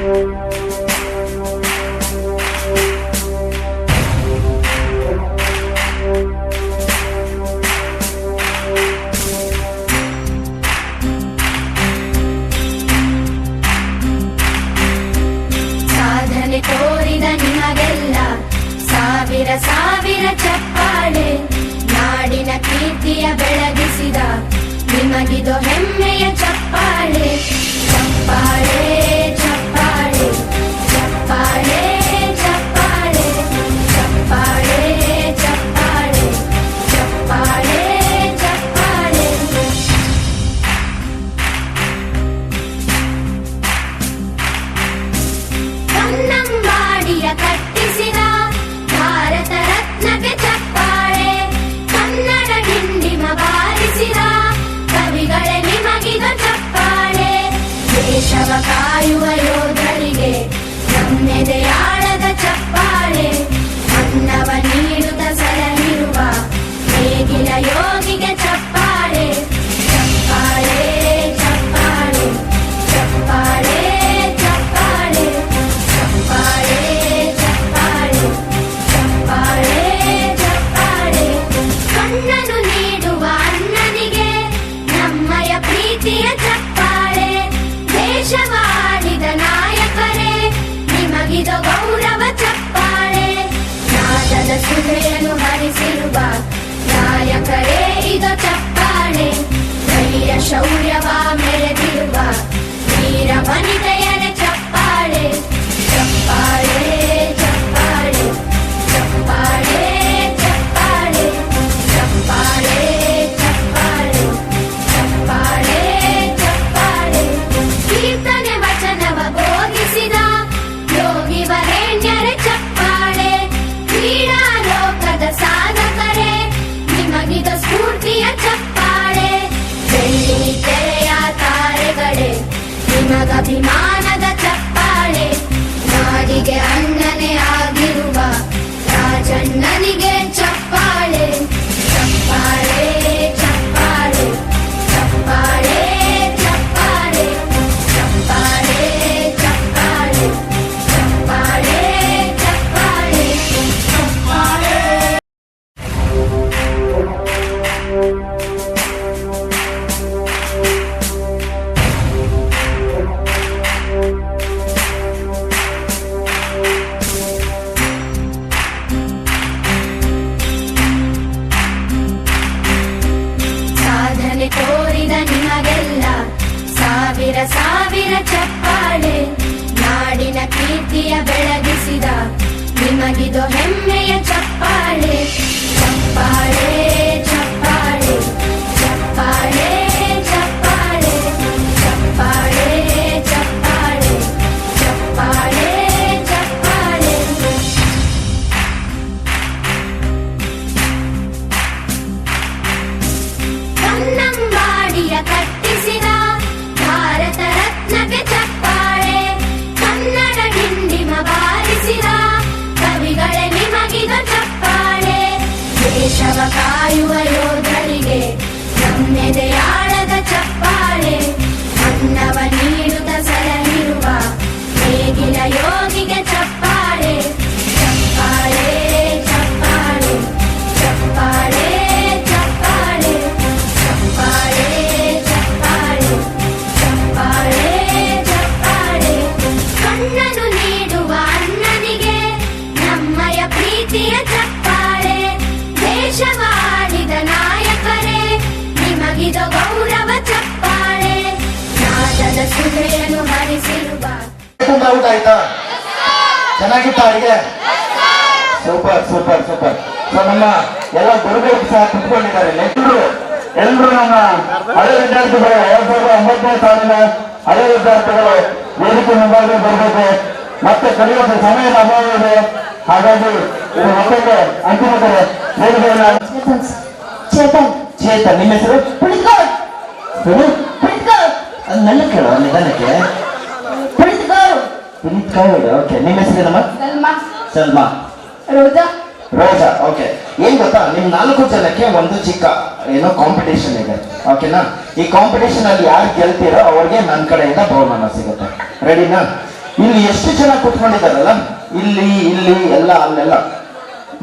ಸಾಧನೆ ತೋರಿದ ನಿಮಗೆಲ್ಲ ಸಾವಿರ ಸಾವಿರ ಚಪ್ಪಾಳೆ. ನಾಡಿನ ಕೀರ್ತಿಯ ಬೆಳಗಿಸಿದ ನಿಮಗಿದು ಹೆಮ್ಮೆಯ ಚಪ್ಪಾಳೆ. ಚಪ್ಪಾಳೆ ಚಪ್ಪಾಳೆ ಚಪ್ಪಾಳೆ ಚಪ್ಪಾಳೆ ಚಪ್ಪಾಳೆ ಚಪ್ಪಾಳೆ ಚಪ್ಪಾಳೆ ಚಪ್ಪಾಳೆ. ಕನ್ನಂಬಾಡಿಯ ಕಟ್ಟಿಸಿದ ಭಾರತ ರತ್ನಕ್ಕೆ ಚಪ್ಪಾಳೆ. ಕನ್ನಡ ಡಿಂಡಿಮ ಬಾರಿಸಿದ ಕವಿಗಳೇ ನಿಮಗಿದ ಚಪ್ಪಾಳೆ. ದೇಶವ ಕಾಯುವ ಯೋಧರಿಗೆ ನಮ್ಮೆದೆಯಾಳದ ಚಪ್ಪಾಳೆ. ಅನ್ನವ ನೀಡುತ್ತ ಸಲಹಿರುವ ನೇಗಿಲ ಯೋಗಿಗೆ ಚಪ್ಪಾಳೆ. ಚಪ್ಪಾಳೆ ಚಪ್ಪಾಳೆ ಚಪ್ಪಾಳೆ ಚಪ್ಪಾಳೆ ಚಪ್ಪಾಳೆ ಚಪ್ಪಾಳೆ ಚಪ್ಪಾಳೆ ಚಪ್ಪಾಳೆ. ಕಣ್ಣನು ನೀಡುವ ಅಣ್ಣನಿಗೆ ನಮ್ಮಯ ಪ್ರೀತಿಯ ಚಪ್ಪಾಳೆ. ದೇಶವಾಡಿದ ನಾಯಕರೇ ನಿಮಗಿದು ಗೌರವ ಚಪ್ಪಾಳೆ. ನಾದದ ಸುಧೆಯನ್ನು ಹರಿಸಿರುವ ನಾಯಕರೇ ಇದು ಚಪ್ಪಾಳೆ. ಧೈರ್ಯ ಶೌರ್ಯವ ಮೆರೆದಿರುವ ವೀರ ವನಿತೆಯರ ಚಪ್ಪಾಳೆ. ಚಪ್ಪಾಳೆ ಚಪ್ಪಾಳೆ ಚಪ್ಪಾಳೆ ಚಪ್ಪಾಳೆ ಚಪ್ಪಾಳೆ ಚಪ್ಪಾಳೆ ಚಪ್ಪಾಳೆ ಚಪ್ಪಾಳೆ. ಕೀರ್ತನೆ ವಚನವ ಬೋಧಿಸಿದ ಯೋಗಿ ವರೇಣ್ಯರ ಚಪ್ಪಾಳೆ. ಕ್ರೀಡಾ ಲೋಕದ ಸಾಧಕರೇ ನಿಮಗಿದ ಸ್ಫೂರ್ತಿಯ ಚಪ್ಪಾಳೆ. ಬೆಳ್ಳಿ ತೆರೆಯ ತಾರೆಗಳೇ ನಿಮಗಭಿಮಾನದ ಚಪ್ಪಾಳೆ. ನಾಡಿಗೆ ಅಣ್ಣನೇ ಆಗಿರುವ ರಾಜಣ್ಣನಿಗೆ ಚಪ್ಪಾಳೆ. ಚಪ್ಪಾಳೆ ಚಪ್ಪಾಳೆ ಚಪ್ಪಾಳೆ ಚಪ್ಪಾಳೆ ಚಪ್ಪಾಳೆ ಚಪ್ಪಾಳೆ ಚಪ್ಪಾಳೆ ಚಪ್ಪಾಳೆ ಚಪ್ಪಾಳೆ. ಸಾಧನೆ ತೋರಿದ ನಿಮಗೆಲ್ಲ ಸಾವಿರ ಸಾವಿರ ಚಪ್ಪಾಳೆ. ನಾಡಿನ ಕೀರ್ತಿಯ ಬೆಳಗಿಸಿದ ನಿಮಗಿದು ಹೆಮ್ಮೆಯ ಚಪ್ಪಾಳೆ. ಚಪ್ಪಾಳೆ ಚಪ್ಪಾಳೆ ಚಪ್ಪಾಳೆ ಚಪ್ಪಾಳೆ ಚಪ್ಪಾಳೆ ಚಪ್ಪಾಳೆ ಚಪ್ಪಾಳೆ ಚಪ್ಪಾಳೆ. ಕನ್ನಂಬಾಡಿಯ ಕಟ್ಟಿಸಿದ ಭಾರತ ರತ್ನಕ್ಕೆ ಚಪ್ಪಾಳೆ. ಕನ್ನಡ ಡಿಂಡಿಮ ಬಾರಿಸಿದ ಕವಿಗಳೇ ನಿಮಗಿದ ಚಪ್ಪಾಳೆ. ದೇಶವ ಕಾಯುವ ಯೋಧರಿಗೆ ನಮ್ಮೆದೆಯಾಳದ ಚಪ್ಪಾಳೆ. ಅನ್ನವ ನೀಡುತ್ತ ಸಲಹಿರುವ ನೇಗಿಲ ಯೋಗಿಗೆ ಚಪ್ಪಾಳೆ. ಚಪ್ಪಾಳೆ ಚಪ್ಪಾಳೆ ಚಪ್ಪಾಳೆ ಚಪ್ಪಾಳೆ ಚಪ್ಪಾಳೆ ಚಪ್ಪಾಳೆ ಚಪ್ಪಾಳೆ ಚಪ್ಪಾಳೆ. ಕಣ್ಣನು ನೀಡುವ ಅಣ್ಣನಿಗೆ ನಮ್ಮಯ ಪ್ರೀತಿಯ ಚಪ್ಪಾಳೆ. ದೇಶವಾಡಿದ ನಾಯಕರೇ ನಿಮಗಿದು ಗೌರವ ಚಪ್ಪಾಳೆ. ನಾದದ ಸುಧೆಯನ್ನು ಹರಿಸಿರುವ ಊಟ ಆಯ್ತಾ? ಚೆನ್ನಾಗಿತ್ತ ಅಡಿಗೆ? Super super super. ಸೊ ನಮ್ಮ ಎಲ್ಲ ಗುರುಗಳು ಸಹ ಕುತ್ಕೊಂಡಿದ್ದಾರೆ. ಎಲ್ಲರೂ ನಮ್ಮ ಹಳೆ ವಿದ್ಯಾರ್ಥಿಗಳು 2009ನೇ ಸಾಲಿನ ಹಳೆ ವಿದ್ಯಾರ್ಥಿಗಳು ವೇದಿಕೆ ಮುಂಭಾಗ ಬರಬೇಕು. ಮತ್ತೆ ಕಲಿಯುವ ಸಮಯ ಅಭಾವ ಇದೆ. ಹಾಗಾಗಿ ಇದು ಮತ್ತೊಂದು ಅಂತಿಮ ಕರೆ ವೇದಿಕೆಯನ್ನು ಚೇತನ್ ಚೇತನ್. ನಿಮ್ಮ ಹೆಸರು? ನನ್ನ ಕೇಳುವ ನಿಧಾನಕ್ಕೆ. ಓಕೆ. ನಿಮ್ಮ ಹೆಸರೇನಮ್ಮ? ಸಲ್ಮಾ. ರೋಜಾ. ಓಕೆ. ಏನ್ ಗೊತ್ತಾ, ನಿಮ್ 4 ಜನಕ್ಕೆ ಒಂದು ಚಿಕ್ಕ ಏನೋ ಕಾಂಪಿಟೇಷನ್ ಇದೆ. ಓಕೆನಾ? ಈ ಕಾಂಪಿಟೇಷನ್ ಅಲ್ಲಿ ಯಾರು ಗೆಲ್ತೀರೋ ಅವ್ರಿಗೆ ನನ್ನ ಕಡೆಯಿಂದ ಬಹುಮಾನ ಸಿಗುತ್ತೆ. ರೆಡಿನಾ? ಇಲ್ಲಿ ಎಷ್ಟು ಜನ ಕೂತ್ಕೊಂಡಿದ್ದಾರಲ್ಲ, ಇಲ್ಲಿ ಇಲ್ಲಿ ಎಲ್ಲ ಅಲ್ಲೆಲ್ಲ.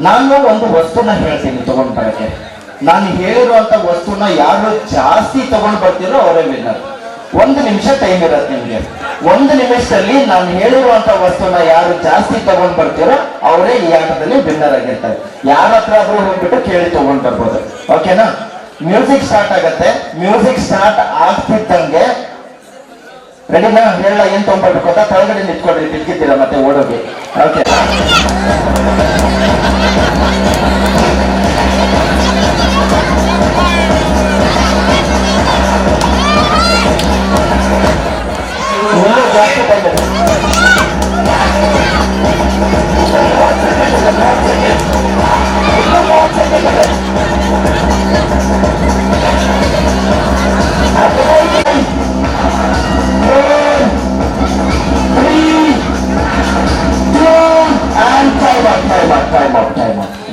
ನಾನು ಒಂದು ವಸ್ತುನ ಹೇಳ್ತೀನಿ ತಗೊಂಡ್ ಬರಕ್ಕೆ. ನಾನು ಹೇಳಿರುವಂತ ವಸ್ತುನ ಯಾರು ಜಾಸ್ತಿ ತಗೊಂಡ್ ಬರ್ತೀರೋ ಅವರೇ ವಿನ್ನರ್. 1 ನಿಮಿಷ ಟೈಮ್ ಇರತ್ತೆ ನಿಮ್ಗೆ. 1 ನಿಮಿಷದಲ್ಲಿ ನಾನು ಹೇಳಿರುವಂತ ವಸ್ತುನ ಯಾರು ಜಾಸ್ತಿ ತಗೊಂಡ್ ಬರ್ತೀರೋ ಅವರೇ ಈ ಆಟದಲ್ಲಿ ವಿನ್ನರ್ ಆಗಿರ್ತಾರೆ. ಯಾರ ಹತ್ರ ಆದ್ರೂ ಹೋಗ್ಬಿಟ್ಟು ಕೇಳಿ ತಗೊಂಡ್ ಬರ್ಬೋದು. ಓಕೆನಾ? ಮ್ಯೂಸಿಕ್ ಸ್ಟಾರ್ಟ್ ಆಗತ್ತೆ. ಮ್ಯೂಸಿಕ್ ಸ್ಟಾರ್ಟ್ ಆಗ್ತಿದ್ದಂಗೆ ರೆಡಿನಾ? ಹೇಳ ಏನ್ ತಗೊಂಡ್ಬರ್ಬೇಕು ಅಂತ ಕೆಳಗಡೆ ನಿಂತ್ಕೊಡ್ರಿ, ತಿಳ್ಕಿದ್ದೀರಾ ಮತ್ತೆ ಓಡೋಗಿ. ಓಕೆ, ಜಾಸ್ತಿ ಟೈಮ್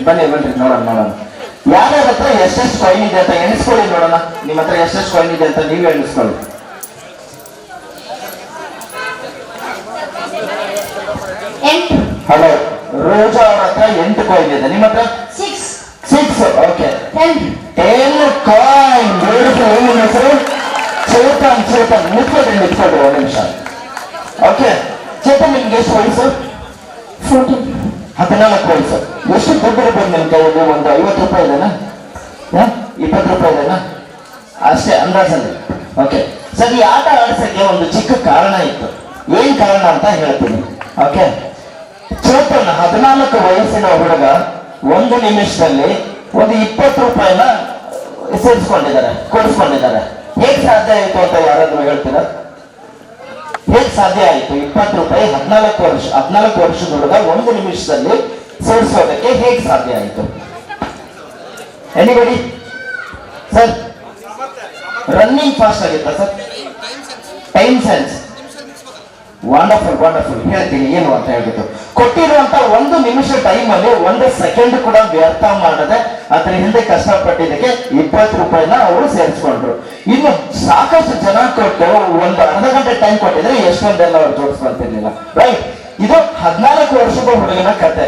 ಬನ್ನಿ ಬನ್ನಿ ನೋಡೋಣ. ಯಾರ್ಯಾರ ಹತ್ರ ಎಷ್ಟೆಷ್ಟು ಕಾಯಿನ್ ಇದೆ ಅಂತ ಎಣಿಸ್ಕೊಳ್ಳಿ ನೋಡೋಣ. ನಿಮ್ಮ ಹತ್ರ ಎಷ್ಟೆಷ್ಟು ಕಾಯಿನ್ ಇದೆ ಅಂತ ನೀವೇ ಎಣಿಸ್ಕೊಳ್ಳಿ. ಹಲೋ, ರೋಜಾ ಅವ್ರ ಹತ್ರ 8 ಕಾಯಿನ್ ಇದೆ. ನಿಮ್ಮ ಹತ್ರ 6. Okay, 10 coin. ನಿಮ್ಮ ಹೆಸರು ಚೇತನ್. ನಿಂತ್ಕೊಳ್ರಿ 1 ನಿಮಿಷ. ಓಕೆ ಚೇತನ್, ನಿಮ್ಗೆ ಎಷ್ಟು ವಯಸ್ಸು? 14 ವಯಸ್ಸು. ಎಷ್ಟು ದುಡ್ಡು ಇರ್ಬೋದು ನಿಮ್ ಕೈಯಲ್ಲಿ? ಒಂದು 50 ರೂಪಾಯಿ ಇದೆನಾ? 20 ರೂಪಾಯಿ ಇದೆನಾ? ಅಷ್ಟೇ ಅಂದಾಜಲ್ಲಿ. ಓಕೆ ಸರ್, ಈ ಆಟ ಆಡ್ಸಕ್ಕೆ ಒಂದು ಚಿಕ್ಕ ಕಾರಣ ಇತ್ತು. ಏನ್ ಕಾರಣ ಅಂತ ಹೇಳ್ತೀನಿ. ಓಕೆ, ಚೇತನ್ 14 ವಯಸ್ಸಿನ ಹುಡುಗ 1 ನಿಮಿಷದಲ್ಲಿ ಒಂದು 20 ರೂಪಾಯಿನ ಕೊಡಿಸ್ಕೊಂಡಿದ್ದಾರೆ. ಹೇಗ್ ಸಾಧ್ಯ ಆಯ್ತು ಅಂತ ಯಾರಾದ್ರೂ ಹೇಳ್ತೀರಾ? ಹೇಗ್ ಸಾಧ್ಯ ಆಯ್ತು? 20 ರೂಪಾಯಿ 14 ವರ್ಷದ ಹುಡುಗ 1 ನಿಮಿಷದಲ್ಲಿ ಸೇರಿಸೋದಕ್ಕೆ ಹೇಗ್ ಸಾಧ್ಯ ಆಯ್ತು? Anybody sir? ರನ್ನಿಂಗ್ ಫಾಸ್ಟ್ ಆಗಿತ್ತ ಸರ್? Time sense. ವಂಡರ್ಫುಲ್. ಹೇಳ್ತೀನಿ ಏನು ಅಂತ ಹೇಳ್ಬಿಟ್ಟು. ಕೊಟ್ಟಿರುವಂತ 1 ನಿಮಿಷ ಟೈಮ್ ಅಲ್ಲಿ 1 ಸೆಕೆಂಡ್ ಕೂಡ ವ್ಯರ್ಥ ಮಾಡದೆ ಅದ್ರ ಹಿಂದೆ ಕಷ್ಟಪಟ್ಟಿದ್ದಕ್ಕೆ 20 ರೂಪಾಯಿನ ಅವರು ಸೇರಿಸ್ಕೊಂಡ್ರು. ಇನ್ನು ಸಾಕಷ್ಟು ಜನ ಕೊಟ್ಟು ಒಂದು ಅರ್ಧ ಗಂಟೆ ಟೈಮ್ ಕೊಟ್ಟಿದ್ರೆ ಎಷ್ಟೊಂದೆಲ್ಲ ಅವ್ರು ಜೋಡಿಸ್ಕೊಂತಿರ್ಲಿಲ್ಲ. ರೈಟ್? ಇದು 14 ವರ್ಷದ ಹುಡುಗನ ಕತೆ.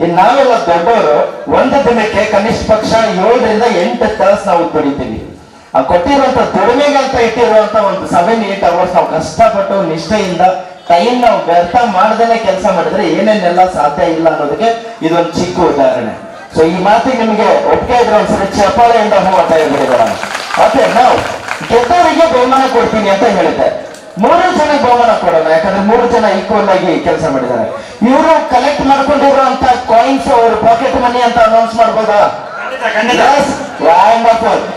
ಇನ್ನು ನಾವೆಲ್ಲ ದೊಡ್ಡವರು ಒಂದು ದಿನಕ್ಕೆ ಕನಿಷ್ಠ ಪಕ್ಷ 7 ರಿಂದ 8 ತಾಸು ನಾವು ದುಡಿತೀವಿ. ಆ ಕೊಟ್ಟಿರುವಂತ ದುಡಿಮೆಗೆ ಅಂತ ಇಟ್ಟಿರುವಂತ ಒಂದು 7-8 ಅವರ್ಸ್ ನಾವು ಕಷ್ಟಪಟ್ಟು ನಿಷ್ಠೆಯಿಂದ ಟೈಮ್ ನಾವು ವ್ಯರ್ಥ ಮಾಡ್ದೇನೆ ಕೆಲಸ ಮಾಡಿದ್ರೆ ಏನೇನೆಲ್ಲ ಸಾಧ್ಯ ಇಲ್ಲ ಅನ್ನೋದಕ್ಕೆ ಇದೊಂದು ಚಿಕ್ಕ ಉದಾಹರಣೆ. ಸೊ ಈ ಮಾತಿಗೆ ನಿಮಗೆ ಒಪ್ಪಿಗೆ ಇದ್ರೆ ಒಂದ್ಸರಿ ಚಪ್ಪಾಳೆಯಿಂದ ಅಂತ ಹೇಳ್ಬಿಡಿದಾರ. ಓಕೆ, ನಾವು ಗೆದ್ದವರಿಗೆ ಬಹುಮಾನ ಕೊಡ್ತೀನಿ ಅಂತ ಹೇಳಿದ್ದೆ. 3 ಜನಕ್ಕೆ ಬಹುಮಾನ ಕೊಡೋಣ, ಯಾಕಂದ್ರೆ 3 ಜನ ಈಕ್ವಲ್ ಆಗಿ ಕೆಲಸ ಮಾಡಿದ್ದಾರೆ. ಇವರು ಕಲೆಕ್ಟ್ ಮಾಡ್ಕೊಂಡಿರುವಂತ ಕಾಯಿನ್ಸ್ ಅವ್ರ ಪಾಕೆಟ್ ಮನಿ ಅಂತ ಅನೌನ್ಸ್ ಮಾಡ್ಬೋದಾ?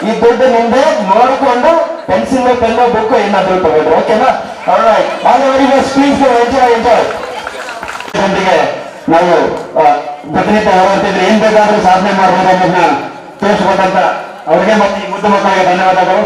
ಈ ದುಡ್ಡು ನಿಮ್ದೆ. ನೋಡಿಕೊಂಡು ಪೆನ್ಸಿಲ್ ಪೆನ್ನು ಬುಕ್ ಏನಾದ್ರು ತಗೊಳ್ರಿ. ಓಕೆನಾ? ಎಂಜಾಯ್. ನಾವು ಪ್ರತಿನಿತ್ಯ ಹೊರಡ್ತಿದ್ರೆ ಏನ್ ಬೇಕಾದ್ರೂ ಸಾಧನೆ ಮಾಡ್ಬೋದು ಅನ್ನೋದನ್ನ ತೋರಿಸ್ಬೇಕಂತ ಅವ್ರಿಗೆ ಮತ್ತೆ ಮುದ್ದು ಮಕ್ಕಳಿಗೆ ಧನ್ಯವಾದಗಳು.